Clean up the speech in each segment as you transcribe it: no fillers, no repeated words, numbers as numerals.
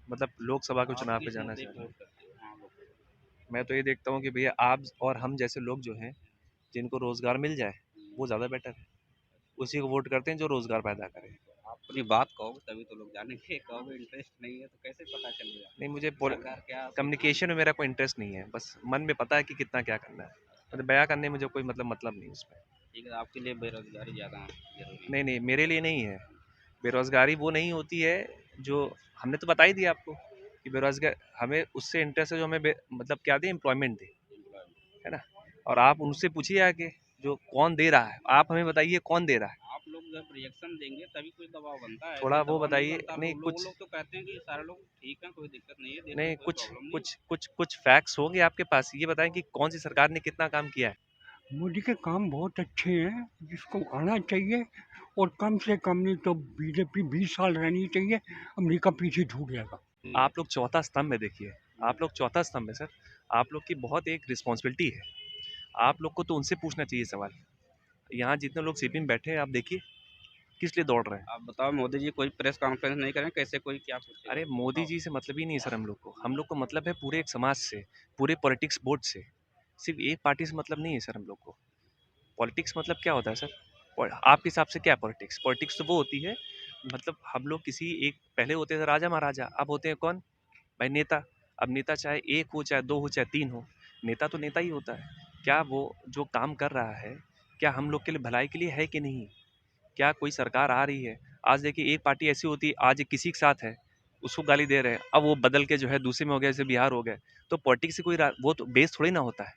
मतलब लोकसभा के आप चुनाव पे किस जाना मुद्दे चाह पे रहे हैं। वोट करते हैं? हाँ, वो मैं तो ये देखता हूँ कि भैया आप और हम जैसे लोग जो हैं, जिनको रोज़गार मिल जाए, वो ज़्यादा बेटर है। उसी को वोट करते हैं जो रोज़गार पैदा करे। आप अपनी बात कहोगे तभी तो लोग जानेंगे, कहोगे इंटरेस्ट नहीं है तो कैसे पता चलेगा? नहीं, मुझे सरकार क्या सोच रही कम्युनिकेशन में मेरा कोई इंटरेस्ट नहीं है, बस मन में पता है कि कितना क्या करना है। मतलब बयाँ करने में मुझे कोई मतलब नहीं उसमें। ठीक है, आपके लिए बेरोज़गारी ज़्यादा ज़रूरी नहीं, है। नहीं, मेरे लिए नहीं है। बेरोज़गारी वो नहीं होती है जो हमने तो बता ही दिया आपको कि बेरोज़गार हमें उससे इंटरेस्ट है जो हमें मतलब क्या दे, एम्प्लॉयमेंट दे, है ना? और आप उनसे पूछिए आके जो कौन दे रहा है, आप हमें बताइए कौन दे रहा है? आप लोग जब रिएक्शन देंगे तभी कोई दबाव बनता है, ऐसे थोड़ा वो दबाव नहीं बताइए। बनता। नहीं वो कुछ लोग तो कहते हैं कि सारे लोग ठीक हैं, कोई दिक्कत नहीं है, देश में नहीं कोई कुछ प्रॉब्लम नहीं है। कुछ कुछ कुछ फैक्ट्स होंगे आपके पास, ये बताएं कि कौन सी सरकार ने कितना काम किया है। मोदी के काम बहुत अच्छे हैं, जिसको आना चाहिए। और कम से कम नहीं तो बीजेपी 20 साल रहनी चाहिए, अमेरिका पीछे छूट जाएगा। आप लोग चौथा स्तंभ में देखिए, आप लोग चौथा स्तंभ है सर। आप लोग की बहुत एक रिस्पॉन्सिबिलिटी है। आप लोग को तो उनसे पूछना चाहिए सवाल। यहाँ जितने लोग सीपी में बैठे हैं, आप देखिए किस लिए दौड़ रहे हैं। आप बताओ, मोदी जी कोई प्रेस कॉन्फ्रेंस नहीं करें, कैसे कोई क्या पूछेगा? अरे मोदी बताओ। जी से मतलब ही नहीं है सर। हम लोग को मतलब है पूरे एक समाज से, पूरे पॉलिटिक्स बोर्ड से। सिर्फ एक पार्टी से मतलब नहीं है सर हम लोग को। पॉलिटिक्स मतलब क्या होता है सर? आपके हिसाब से क्या है पॉलिटिक्स? पॉलिटिक्स तो वो होती है, मतलब हम लोग किसी एक, पहले होते थे राजा महाराजा, अब होते हैं कौन भाई? नेता। अब नेता चाहे एक हो, चाहे दो हो, चाहे तीन हो, नेता तो नेता ही होता है। क्या वो जो काम कर रहा है, क्या हम लोग के लिए भलाई के लिए है कि नहीं? क्या कोई सरकार आ रही है? आज देखिए एक पार्टी ऐसी होती है, आज किसी के साथ है, उसको गाली दे रहे हैं, अब वो बदल के जो है दूसरे में हो गया, जैसे बिहार हो गए। तो पॉलिटिक्स से कोई वो तो बेस थोड़ी ना होता है।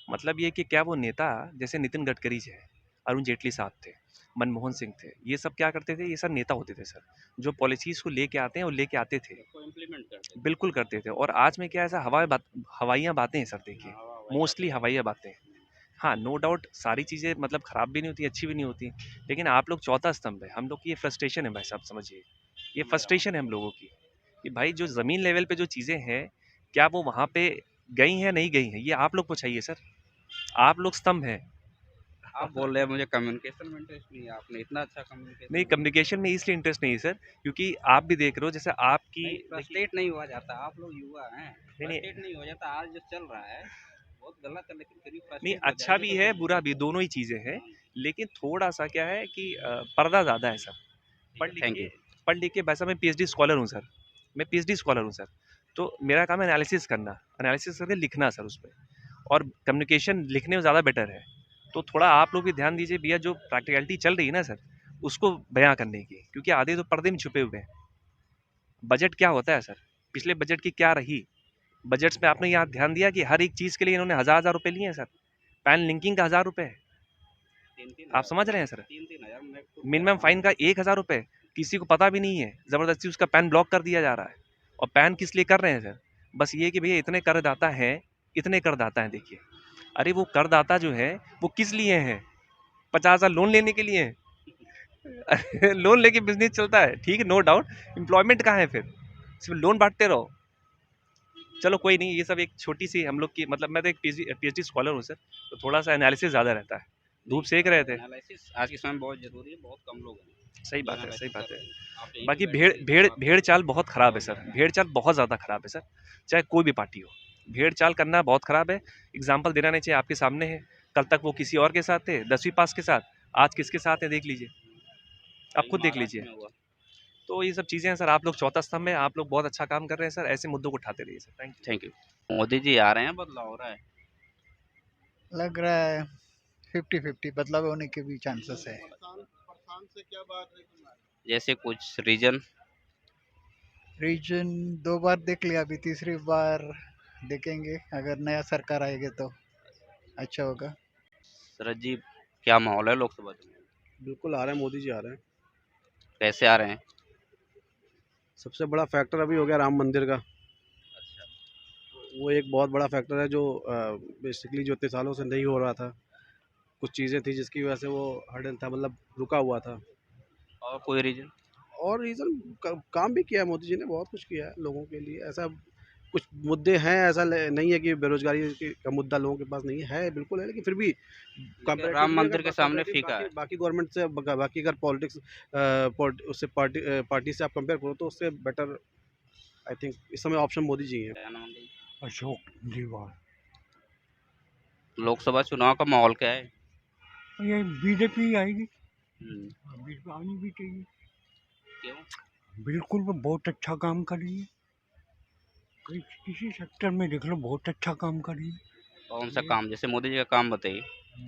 मतलब ये कि क्या वो नेता, जैसे नितिन गडकरी जी है, अरुण जेटली साहब थे, मनमोहन सिंह थे, ये सब क्या करते थे? ये सब नेता होते थे सर, जो पॉलिसीज को लेके आते हैं और लेके आते थे। उसको इम्प्लीमेंट करते थे। बिल्कुल करते थे। और आज में क्या ऐसा हवाइयाँ बातें हैं सर, देखिए। हाँ, हवा हवाई मोस्टली बातें हैं। हवाइयाँ बातें। हाँ, नो डाउट सारी चीज़ें मतलब खराब भी नहीं होती, अच्छी भी नहीं होती। लेकिन आप लोग चौथा स्तंभ है, हम लोग की ये फ्रस्ट्रेशन है भाई साहब, समझिए। ये समझ रहा हूँ। फ्रस्ट्रेशन है हम लोगों की कि भाई जो ज़मीन लेवल पे जो चीज़ें हैं, क्या वो वहाँ पे गई हैं, नहीं गई हैं? ये आप लोग पूछाइए सर। आप लोग स्तंभ हैं। आप बोल रहे हैं मुझे कम्युनिकेशन में इंटरेस्ट नहीं है, आपने इतना अच्छा कम्युनिकेशन नहीं, किया। कम्युनिकेशन में इसलिए इंटरेस्ट नहीं है सर, क्योंकि आप भी देख रहे हो जैसे आपकी। नहीं, देखिए, फ्रस्ट्रेट नहीं हुआ जाता, आप लोग युवा हैं, नहीं, नहीं, फ्रस्ट्रेट नहीं हो जाता। आज जो चल रहा है बहुत गलत है, लेकिन फिर भी नहीं, फ्रस्ट्रेट हो अच्छा जाएंगे भी तो है, फिर बुरा दिक्कत भी, है। दोनों ही चीज़ें हैं। हाँ, लेकिन थोड़ा-सा क्या है कि पर्दा ज़्यादा है सर। ठीक पढ़ है, लिख थैंक के यू। पढ़ लिख के वैसा मैं पीएचडी स्कॉलर हूँ सर। मैं पीएचडी स्कॉलर हूँ सर। तो मेरा काम है एनालिसिस करना, एनालिसिस करके लिखना सर उस पे। और कम्युनिकेशन लिखने में ज़्यादा बेटर है। तो थोड़ा आप लोग भी ध्यान दीजिए भैया, जो प्रैक्टिकलिटी चल रही है ना सर, उसको बयाँ करने की, क्योंकि आधे तो पर्दे में छुपे हुए हैं। बजट क्या होता है सर? पिछले बजट की क्या रही? बजट्स में आपने यहाँ ध्यान दिया कि हर एक चीज़ के लिए इन्होंने हज़ार-हज़ार रुपए लिए हैं सर। पैन लिंकिंग का 1000 रुपए है। तीन तीन आप हजार समझ रहे हैं सर? तीन तीन हजार मैं खुद कह मिनिमम रहा फाइन हूँ। का 1000 रुपए, किसी को पता भी नहीं है, ज़बरदस्ती उसका पैन ब्लॉक कर दिया जा रहा है। और पैन किस लिए कर रहे हैं सर? बस ये कि भैया इतने करदाता हैं, इतने करदाता हैं, देखिए। अरे वो करदाता जो है, वो किस लिए हैं? 50,000 लोन लेने के लिए हैं। लोन लेके बिजनेस चलता है, ठीक है, नो डाउट। एम्प्लॉयमेंट कहाँ है फिर? सिर्फ लोन बांटते रहो। चलो कोई नहीं, ये सब एक छोटी सी हम लोग की, मतलब मैं तो एक पीएचडी स्कॉलर हूँ सर, तो थोड़ा सा एनालिसिस ज़्यादा रहता है। धूप नहीं, सेक रहे थे। एनालिसिस आज के समय में बहुत ज़रूरी है, बहुत कम लोग हैं सही जो बात है, सही एनालिसिस बात है। करते हैं। आप यहीं पे बाकी बैठ भेड़ के भेड़ बात भेड़ चाल बहुत खराब है बहुत सर, ज़्यादा। भेड़ चाल बहुत ज़्यादा खराब है सर। चाहे कोई भी पार्टी हो, भेड़ चाल करना बहुत खराब है। एग्जाम्पल देना नहीं चाहिए, आपके सामने है। कल तक वो किसी और के साथ थे, 10वीं पास के साथ, आज किसके साथ है देख लीजिए। आप अभी खुद देख महाराष्ट्र लीजिए। में हुआ। तो ये सब चीज़ें हैं सर, आप लोग चौथा स्तंभ में, आप लोग बहुत अच्छा काम कर रहे हैं सर, ऐसे मुद्दों को उठाते रहिए sir. Thank you. Thank you. Modi ji आ रहे हैं, बदलाव हो रहा है। लग रहा है 50-50 बदलाव होने के भी चांसेस है। जैसे कुछ रीजन। रीजन 2 बार देख लिया, अभी तीसरी बार देखेंगे, अगर नया सरकार आएगा तो अच्छा होगा। शरद जी, क्या माहौल है लोकसभा चुनाव में? बिल्कुल आ रहे हैं, मोदी जी आ रहे हैं। कैसे आ रहे हैं? सबसे बड़ा फैक्टर अभी हो गया राम मंदिर का। अच्छा। वो एक बहुत बड़ा फैक्टर है जो बेसिकली जो इतने सालों से नहीं हो रहा था। कुछ चीज़ें थी जिसकी वजह से वो हडन था, मतलब रुका हुआ था। और कोई रीजन? और रीज़न काम भी किया है मोदी जी ने, बहुत कुछ किया है लोगों के लिए। ऐसा कुछ मुद्दे हैं, ऐसा नहीं है कि बेरोजगारी का मुद्दा लोगों के पास नहीं है, बिल्कुल है, लेकिन फिर भी लेकिन राम कंपेरेटिवली मंदिर के अगर सामने कंपेरेटिव फीका बाकी है। बाकी गवर्नमेंट से बाकी अगर पॉलिटिक्स उससे पार्टी से आप कंपेयर करो तो उससे बेटर आई थिंक इस समय ऑप्शन मोदी जी हैं। क्या नाम है? अशोक दीवार। लोकसभा चुनाव का माहौल क्या है? ये बीजेपी आएगी, हम्म, बीजेपी आनी भी चाहिए। क्यों? बिल्कुल वो बहुत अच्छा काम कर रही है, किसी सेक्टर में देख लो बहुत अच्छा काम कर रही है। कौन सा काम? जैसे मोदी जी का काम बताइए।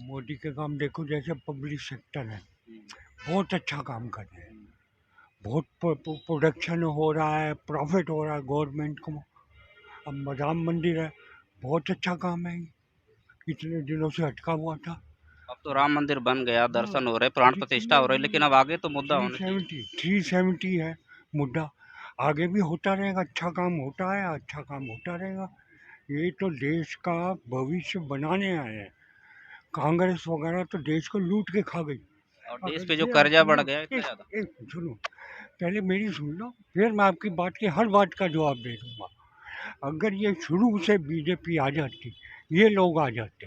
मोदी के काम देखो, जैसे पब्लिक सेक्टर है हम्म, बहुत अच्छा काम कर रहे हैं, बहुत प्रोडक्शन हो रहा है, प्रॉफिट हो रहा है गवर्नमेंट को। अब राम मंदिर है, बहुत अच्छा काम है ये, इतने दिनों से अटका हुआ था। अब तो राम मंदिर बन गया, दर्शन हो रहे, प्राण प्रतिष्ठा हो रही, लेकिन अब आगे तो मुद्दा होना चाहिए। 370 है मुद्दा, आगे भी होता रहेगा, अच्छा काम होता है, अच्छा काम होता रहेगा। ये तो देश का भविष्य बनाने आए हैं, कांग्रेस वगैरह तो देश को लूट के खा गई। और देश अगर पे जो ये कर्जा सुनो, बढ़ गया इतना एक ज्यादा। एक सुनो, पहले मेरी सुन लो, फिर मैं आपकी बात की हर बात का जवाब दे दूंगा। अगर ये शुरू से बीजेपी आ जाती, ये लोग आ जाते,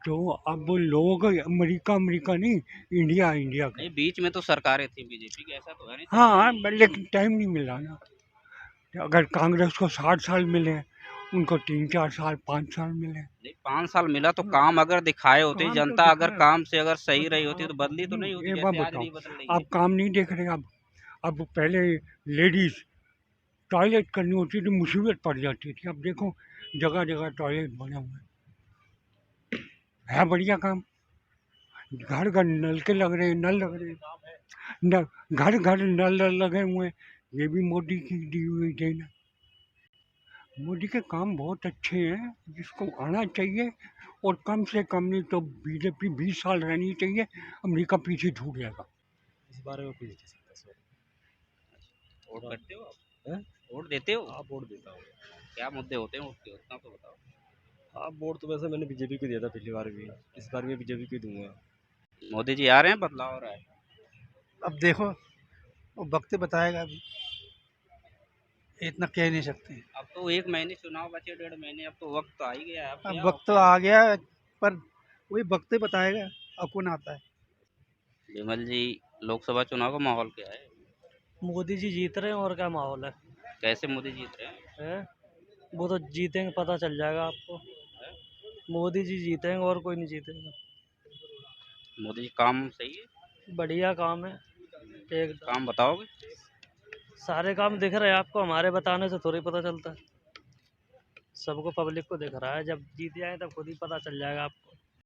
तो अब लोग अमेरिका अमेरिका नहीं, इंडिया इंडिया नहीं, कहते। बीच में तो सरकारें थी बीजेपी की, ऐसा तो है नहीं हाँ, सरकार। लेकिन टाइम नहीं मिला ना। अगर कांग्रेस को 60 साल मिले, उनको 3 4 साल 5 साल मिले। नहीं, 5 साल मिला तो हाँ, काम अगर दिखाए होते, काम तो जनता अगर दिखाया। काम से अगर सही रही होती आप तो बदली तो नहीं होती, एक बात जैसे आज बताओ, नहीं बदल रही है। आप काम नहीं देख रहे। अब पहले लेडीज टॉयलेट करनी होती थी, मुसीबत पड़ जाती थी। अब देखो जगह जगह टॉयलेट बने हुए हैं, है बढ़िया काम। घर घर नल के लग रहे हैं, नल लग रहे हैं, घर घर नल लगे हुए हैं। ये भी मोदी की दी हुई देन है। मोदी के काम बहुत अच्छे हैं, जिसको आना चाहिए, और कम से कम नहीं तो बीजेपी 20 साल रहनी चाहिए, अमेरिका पीछे छूट जाएगा। इस बारे में कुछ नहीं कह सकता सर। वोट करते हो आप? हैं? वोट देते हो? आप वोट देता हूँ। क्या मुद्दे होते हैं वोट के, उतना तो बताओ। आप वोट तो वैसे मैंने बीजेपी को दिया था पिछली बार भी, इस बार भी बीजेपी को ही दूंगा। मोदी जी आ रहे हैं, बदलाव हो रहा है। अब देखो, वो वक्त बताएगा, अभी इतना कह नहीं सकते। अब तो 1 महीने चुनाव बचे, 1.5 महीने, अब तो वक्त आ ही गया है। अब अब क्या वक्त तो आ गया है, पर वही वक्त बताएगा अब कौन आता है। विमल जी, लोकसभा चुनाव का माहौल क्या है? मोदी जी जीत रहे हैं, और क्या माहौल है? कैसे मोदी जीत रहे हैं? हैं? वो तो जीतेंगे, पता चल जाएगा आपको। मोदी जी जीतेंगे, और कोई नहीं जीतेगा। मोदी जी काम सही है? बढ़िया काम है एकदम। काम बताओगे? सारे काम दिख रहे हैं आपको, हमारे बताने से थोड़ी पता चलता है। सबको, पब्लिक को दिख रहा है, जब जीत जाए तब खुद ही पता चल जाएगा आपको।